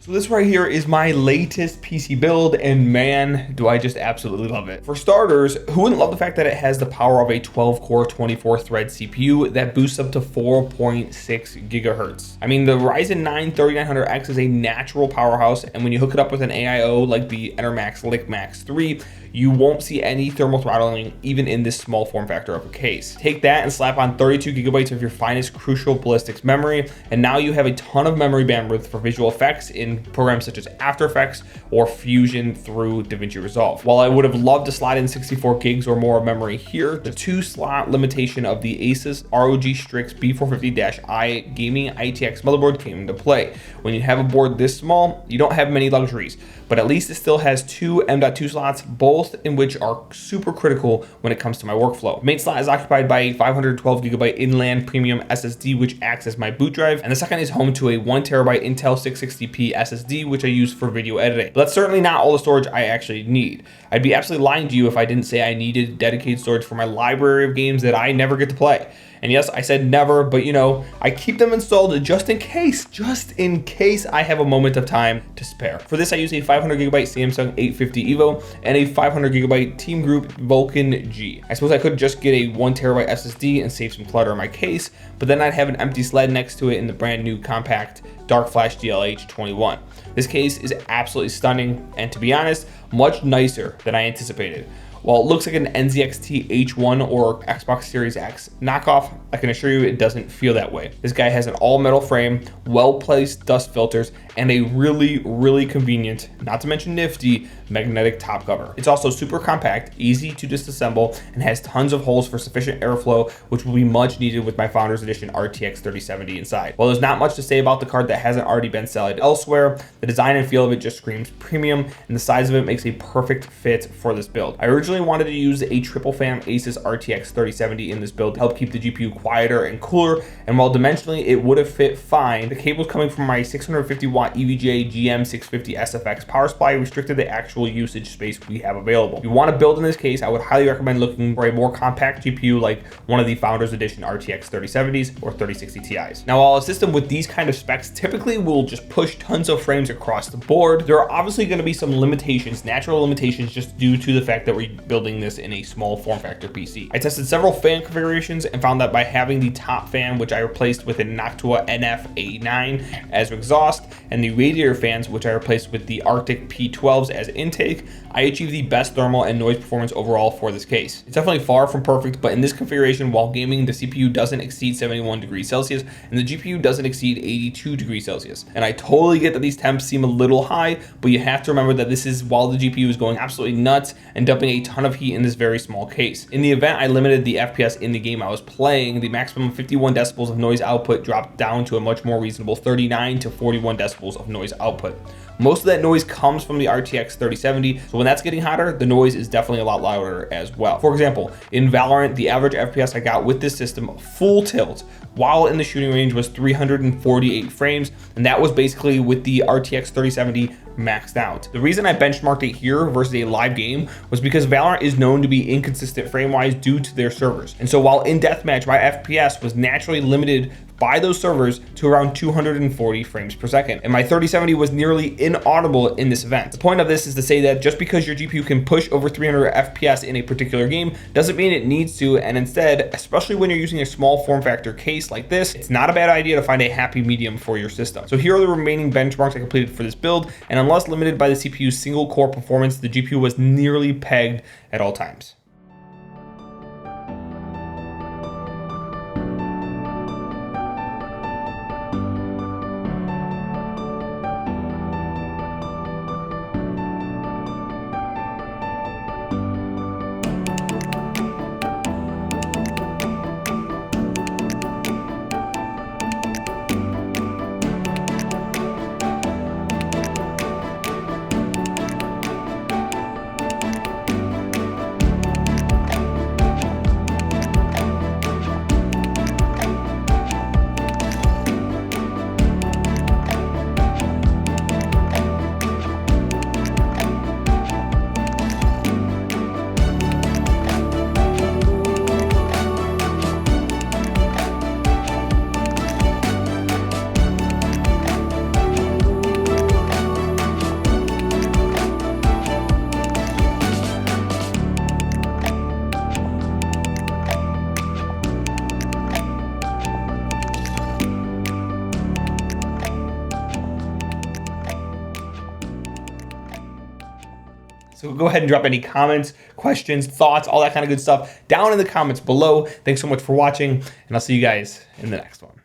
So this right here is my latest PC build, and man, do I just absolutely love it. For starters, who wouldn't love the fact that it has the power of a 12-core, 24-thread CPU that boosts up to 4.6 gigahertz. I mean, the Ryzen 9 3900X is a natural powerhouse, and when you hook it up with an AIO like the EnerMax LickMax 3, you won't see any thermal throttling even in this small form factor of a case. Take that and slap on 32 gigabytes of your finest Crucial Ballistics memory, and now you have a ton of memory bandwidth for visual effects in programs such as After Effects or Fusion through DaVinci Resolve. While I would have loved to slide in 64 gigs or more of memory here, the 2-slot limitation of the Asus ROG Strix B450-i Gaming ITX motherboard came into play. When you have a board this small, you don't have many luxuries, but at least it still has 2 M.2 slots, both in which are super critical when it comes to my workflow. The main slot is occupied by a 512 gigabyte inland premium SSD, which acts as my boot drive, and the second is home to a 1 terabyte Intel 660p SSD, which I use for video editing. But that's certainly not all the storage I actually need. I'd be absolutely lying to you if I didn't say I needed dedicated storage for my library of games that I never get to play. And yes, I said never, but you know, I keep them installed just in case I have a moment of time to spare. For this, I use a 500 gigabyte Samsung 850 EVO and a 500 gigabyte Team Group Vulcan G. I suppose I could just get a 1 terabyte SSD and save some clutter in my case, but then I'd have an empty sled next to it in the brand new compact Dark Flash DLH21. This case is absolutely stunning, and to be honest, much nicer than I anticipated. While it looks like an NZXT H1 or Xbox Series X knockoff, I can assure you it doesn't feel that way. This guy has an all-metal frame, well-placed dust filters, and a really convenient, not to mention nifty, magnetic top cover. It's also super compact, easy to disassemble, and has tons of holes for sufficient airflow, which will be much needed with my Founders Edition RTX 3070 inside. While there's not much to say about the card that hasn't already been said elsewhere, the design and feel of it just screams premium, and the size of it makes a perfect fit for this build. I originally wanted to use a triple fan Asus RTX 3070 in this build to help keep the GPU quieter and cooler, and while dimensionally it would have fit fine, the cables coming from my 650 watt EVGA GM650 SFX power supply restricted the actual usage space we have available. If you want to build in this case, I would highly recommend looking for a more compact GPU like one of the Founders Edition RTX 3070s or 3060 Ti's. Now, while a system with these kind of specs typically will just push tons of frames across the board, there are obviously going to be some limitations, natural limitations, just due to the fact that we're building this in a small form factor PC. I tested several fan configurations and found that by having the top fan, which I replaced with a Noctua NF-A9 as exhaust, and the radiator fans, which I replaced with the Arctic P12s as intake, I achieved the best thermal and noise performance overall for this case. It's definitely far from perfect, but in this configuration, while gaming, the CPU doesn't exceed 71 degrees Celsius and the GPU doesn't exceed 82 degrees Celsius. And I totally get that these temps seem a little high, but you have to remember that this is while the GPU is going absolutely nuts and dumping a ton of heat in this very small case. In the event I limited the FPS in the game I was playing, the maximum 51 decibels of noise output dropped down to a much more reasonable 39 to 41 decibels of noise output. Most of that noise comes from the RTX 3070, so when that's getting hotter, the noise is definitely a lot louder as well. For example, in Valorant, the average FPS I got with this system full tilt while in the shooting range was 348 frames, and that was basically with the RTX 3070 maxed out. The reason I benchmarked it here versus a live game was because Valorant is known to be inconsistent frame-wise due to their servers. And so while in deathmatch, my FPS was naturally limited by those servers to around 240 frames per second, and my 3070 was nearly inaudible in this event. The point of this is to say that just because your GPU can push over 300 FPS in a particular game doesn't mean it needs to, and instead, especially when you're using a small form factor case like this, it's not a bad idea to find a happy medium for your system. So here are the remaining benchmarks I completed for this build, and unless limited by the CPU's single core performance, the GPU was nearly pegged at all times. So go ahead and drop any comments, questions, thoughts, all that kind of good stuff down in the comments below. Thanks so much for watching, and I'll see you guys in the next one.